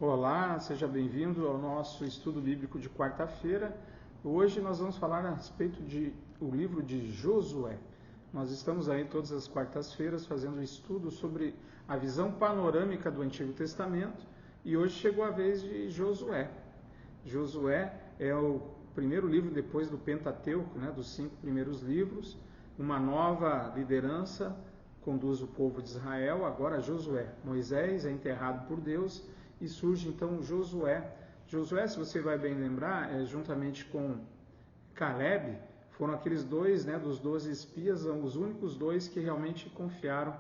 Olá, seja bem-vindo ao nosso estudo bíblico de quarta-feira. Hoje nós vamos falar a respeito do livro de Josué. Nós estamos aí todas as quartas-feiras fazendo um estudo sobre a visão panorâmica do Antigo Testamento e hoje chegou a vez de Josué. Josué é o primeiro livro depois do Pentateuco, dos 5 primeiros livros. Uma nova liderança conduz o povo de Israel, agora Josué. Moisés é enterrado por Deus e surge então Josué. Josué, se você vai bem lembrar, juntamente com Caleb, foram aqueles dois, dos 12 espias, os únicos dois que realmente confiaram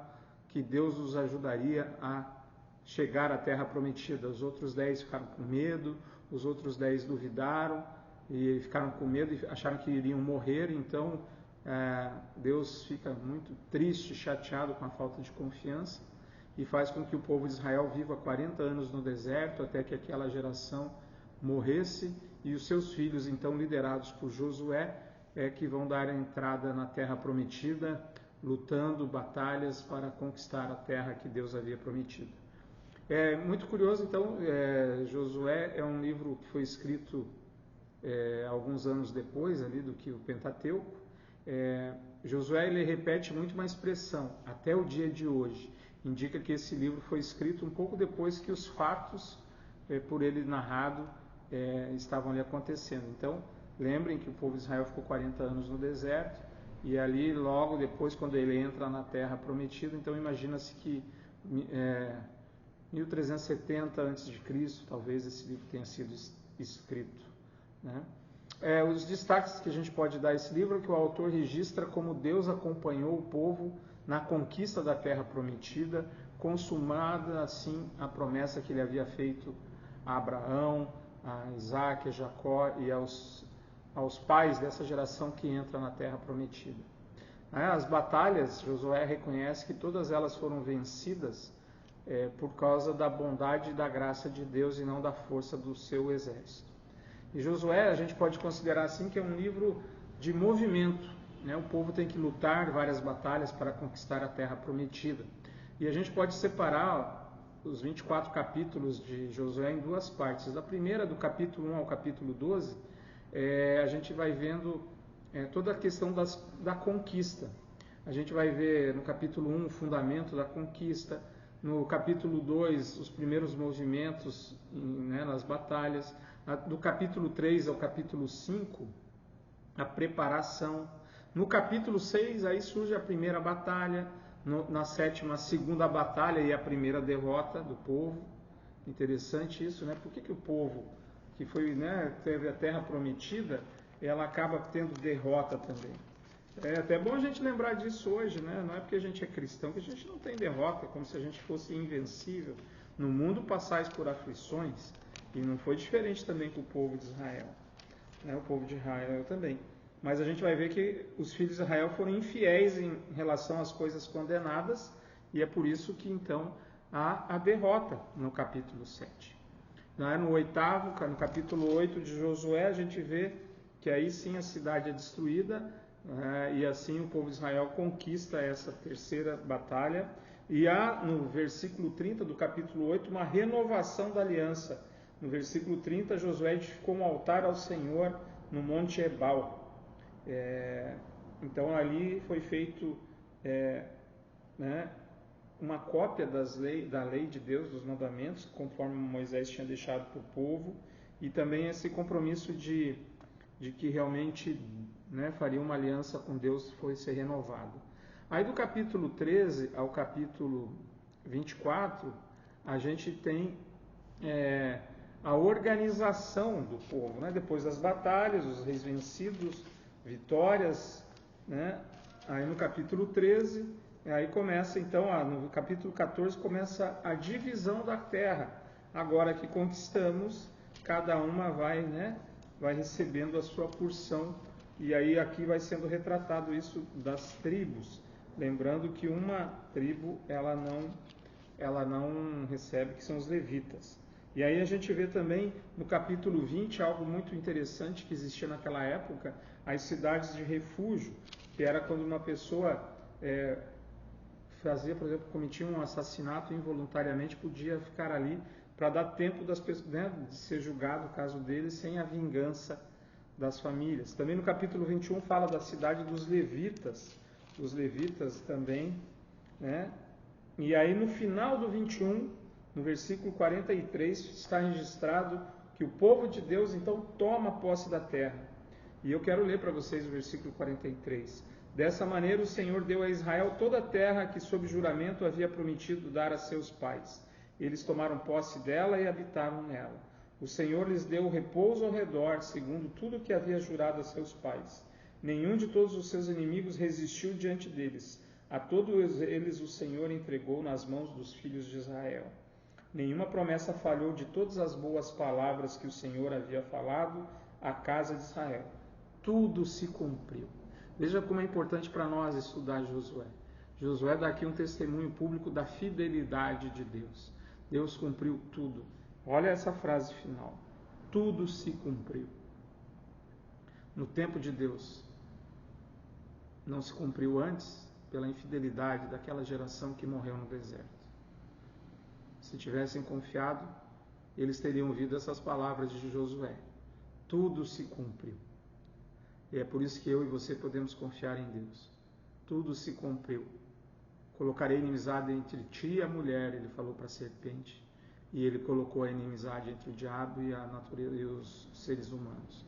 que Deus os ajudaria a chegar à terra prometida. Os outros 10 ficaram com medo, os outros 10 duvidaram e ficaram com medo e acharam que iriam morrer. Então Deus fica muito triste, chateado com a falta de confiança e faz com que o povo de Israel viva 40 anos no deserto até que aquela geração morresse, e os seus filhos, então liderados por Josué, que vão dar a entrada na terra prometida, lutando batalhas para conquistar a terra que Deus havia prometido. É muito curioso, então, Josué é um livro que foi escrito alguns anos depois ali do que o Pentateuco. Josué ele repete muito uma expressão, até o dia de hoje. Indica que esse livro foi escrito um pouco depois que os fatos, por ele narrado, estavam ali acontecendo. Então, lembrem que o povo de Israel ficou 40 anos no deserto, e ali logo depois, quando ele entra na terra prometida, então imagina-se que 1370 a.C., talvez esse livro tenha sido escrito. Os destaques que a gente pode dar a esse livro é que o autor registra como Deus acompanhou o povo na conquista da terra prometida, consumada assim a promessa que ele havia feito a Abraão, a Isaac, a Jacó e aos pais dessa geração que entra na terra prometida. As batalhas, Josué reconhece que todas elas foram vencidas por causa da bondade e da graça de Deus e não da força do seu exército. E Josué a gente pode considerar assim que é um livro de movimento. O povo tem que lutar várias batalhas para conquistar a terra prometida. E a gente pode separar os 24 capítulos de Josué em duas partes. A primeira, do capítulo 1 ao capítulo 12, a gente vai vendo toda a questão da conquista. A gente vai ver no capítulo 1 o fundamento da conquista, no capítulo 2 os primeiros movimentos nas batalhas, do capítulo 3 ao capítulo 5 a preparação. No capítulo 6, aí surge a primeira batalha, na sétima, a segunda batalha e a primeira derrota do povo. Interessante isso, Por que o povo que teve a terra prometida, ela acaba tendo derrota também? É até bom a gente lembrar disso hoje, Não é porque a gente é cristão que a gente não tem derrota, como se a gente fosse invencível. No mundo passais por aflições, e não foi diferente também com o povo de Israel, O povo de Israel também. Mas a gente vai ver que os filhos de Israel foram infiéis em relação às coisas condenadas, e é por isso que então há a derrota no capítulo 7. No capítulo 8 de Josué, a gente vê que aí sim a cidade é destruída, e assim o povo de Israel conquista essa terceira batalha. E há no versículo 30 do capítulo 8 uma renovação da aliança. No versículo 30, Josué edificou um altar ao Senhor no Monte Ebal. Então ali foi feito uma cópia da lei de Deus, dos mandamentos, conforme Moisés tinha deixado para o povo, e também esse compromisso de que realmente faria uma aliança com Deus foi ser renovado. Aí do capítulo 13 ao capítulo 24, a gente tem a organização do povo, depois das batalhas, os reis vencidos, vitórias, Aí no capítulo 13, aí começa então, no capítulo 14 começa a divisão da terra. Agora que conquistamos, cada uma vai recebendo a sua porção, e aí aqui vai sendo retratado isso das tribos, lembrando que uma tribo ela não recebe, que são os levitas. E aí a gente vê também no capítulo 20 algo muito interessante que existia naquela época, as cidades de refúgio, que era quando uma pessoa fazia, por exemplo, cometia um assassinato involuntariamente, podia ficar ali para dar tempo das pessoas, né, de ser julgado o caso deles sem a vingança das famílias. Também no capítulo 21 fala da cidade dos levitas, os levitas também, né? E aí no final do 21, no versículo 43, está registrado que o povo de Deus então toma posse da terra. E eu quero ler para vocês o versículo 43. Dessa maneira o Senhor deu a Israel toda a terra que sob juramento havia prometido dar a seus pais. Eles tomaram posse dela e habitaram nela. O Senhor lhes deu repouso ao redor, segundo tudo que havia jurado a seus pais. Nenhum de todos os seus inimigos resistiu diante deles. A todos eles o Senhor entregou nas mãos dos filhos de Israel. Nenhuma promessa falhou de todas as boas palavras que o Senhor havia falado à casa de Israel. Tudo se cumpriu. Veja como é importante para nós estudar Josué. Josué dá aqui um testemunho público da fidelidade de Deus. Deus cumpriu tudo. Olha essa frase final. Tudo se cumpriu. No tempo de Deus. Não se cumpriu antes pela infidelidade daquela geração que morreu no deserto. Se tivessem confiado, eles teriam ouvido essas palavras de Josué. Tudo se cumpriu. E é por isso que eu e você podemos confiar em Deus. Tudo se cumpriu. Colocarei inimizade entre ti e a mulher, ele falou para a serpente. E ele colocou a inimizade entre o diabo e a natureza e os seres humanos.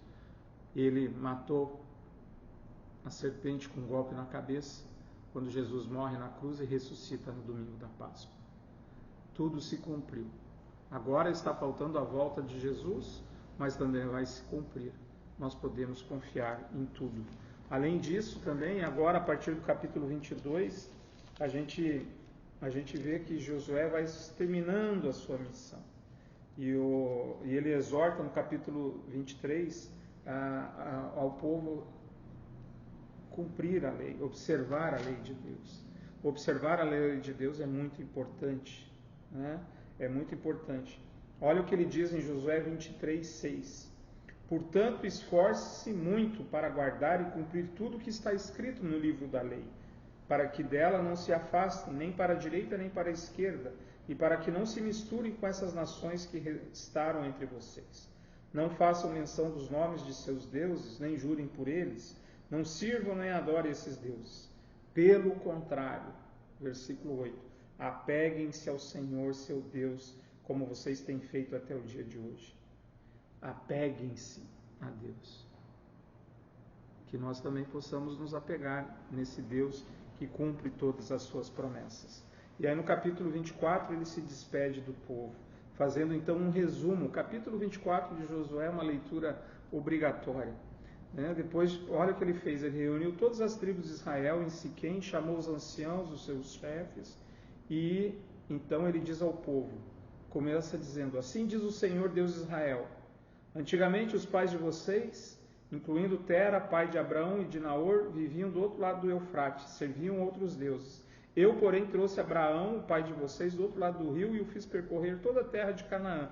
Ele matou a serpente com um golpe na cabeça, quando Jesus morre na cruz e ressuscita no domingo da Páscoa. Tudo se cumpriu. Agora está faltando a volta de Jesus, mas também vai se cumprir. Nós podemos confiar em tudo. Além disso, também, agora a partir do capítulo 22, a gente vê que Josué vai terminando a sua missão. E ele exorta no capítulo 23 ao povo cumprir a lei, observar a lei de Deus. Observar a lei de Deus é muito importante, né? É muito importante. Olha o que ele diz em Josué 23, 6. Portanto, esforce-se muito para guardar e cumprir tudo o que está escrito no livro da lei, para que dela não se afastem nem para a direita nem para a esquerda, e para que não se misturem com essas nações que restaram entre vocês. Não façam menção dos nomes de seus deuses, nem jurem por eles, não sirvam nem adorem esses deuses. Pelo contrário, versículo 8, apeguem-se ao Senhor, seu Deus, como vocês têm feito até o dia de hoje. Apeguem-se a Deus. Que nós também possamos nos apegar nesse Deus que cumpre todas as suas promessas. E aí no capítulo 24 ele se despede do povo, fazendo então um resumo. O capítulo 24 de Josué é uma leitura obrigatória. Depois, olha o que ele fez, ele reuniu todas as tribos de Israel em Siquém, chamou os anciãos, os seus chefes, e então ele diz ao povo, começa dizendo, assim diz o Senhor Deus de Israel, antigamente os pais de vocês, incluindo Tera, pai de Abraão e de Naor, viviam do outro lado do Eufrates, serviam outros deuses. Eu, porém, trouxe Abraão, o pai de vocês, do outro lado do rio e o fiz percorrer toda a terra de Canaã.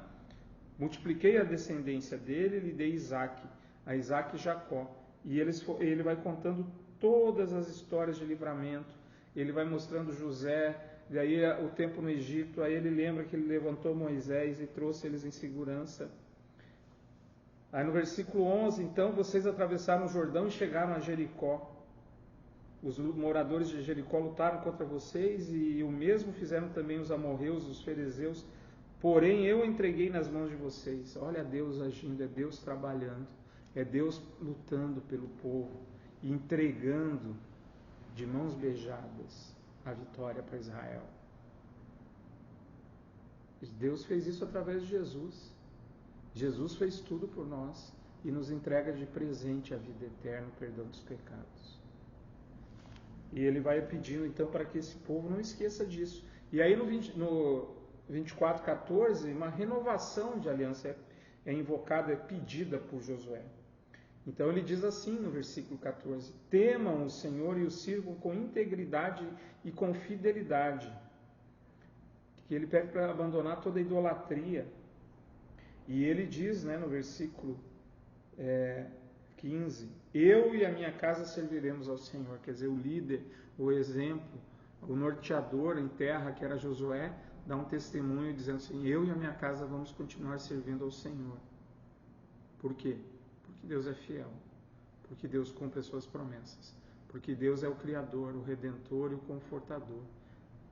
Multipliquei a descendência dele e lhe dei Isaque, a Isaque e Jacó. E ele vai contando todas as histórias de livramento, ele vai mostrando José, e aí o tempo no Egito, aí ele lembra que ele levantou Moisés e trouxe eles em segurança. Aí no versículo 11, então, vocês atravessaram o Jordão e chegaram a Jericó. Os moradores de Jericó lutaram contra vocês e o mesmo fizeram também os amorreus, os ferezeus. Porém, eu entreguei nas mãos de vocês. Olha Deus agindo, é Deus trabalhando, é Deus lutando pelo povo e entregando de mãos beijadas a vitória para Israel. Deus fez isso através de Jesus. Jesus fez tudo por nós e nos entrega de presente a vida eterna, o perdão dos pecados. E ele vai pedindo então para que esse povo não esqueça disso. E aí no 24:14, uma renovação de aliança é invocada, é pedida por Josué. Então ele diz assim no versículo 14, temam o Senhor e o sirvam com integridade e com fidelidade. Que ele pede para abandonar toda a idolatria. E ele diz, no versículo 15, eu e a minha casa serviremos ao Senhor. Quer dizer, o líder, o exemplo, O norteador em terra, que era Josué, dá um testemunho dizendo assim: eu e a minha casa vamos continuar servindo ao Senhor. Por quê? Porque Deus é fiel, porque Deus cumpre as suas promessas, porque Deus é o Criador, o Redentor e o Confortador,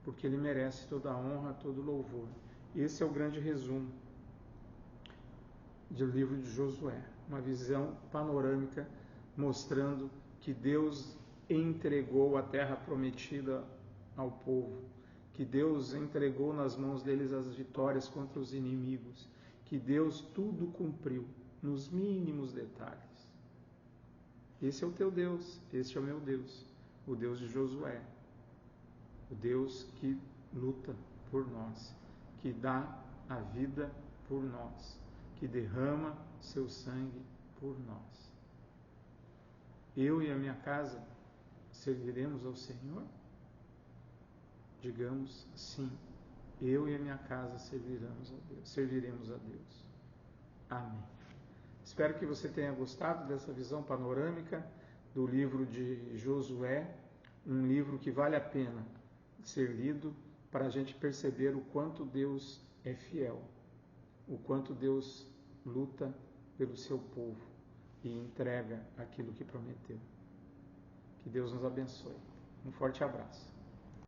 porque Ele merece toda a honra, todo o louvor. Esse é o grande resumo do livro de Josué, uma visão panorâmica mostrando que Deus entregou a terra prometida ao povo, que Deus entregou nas mãos deles as vitórias contra os inimigos, que Deus tudo cumpriu nos mínimos detalhes. Esse é o teu Deus, esse é o meu Deus, o Deus de Josué, o Deus que luta por nós, que dá a vida por nós, que derrama seu sangue por nós. Eu e a minha casa serviremos ao Senhor? Digamos sim, eu e a minha casa serviremos a Deus. Amém. Espero que você tenha gostado dessa visão panorâmica do livro de Josué, um livro que vale a pena ser lido para a gente perceber o quanto Deus é fiel, o quanto Deus luta pelo seu povo e entrega aquilo que prometeu. Que Deus nos abençoe. Um forte abraço.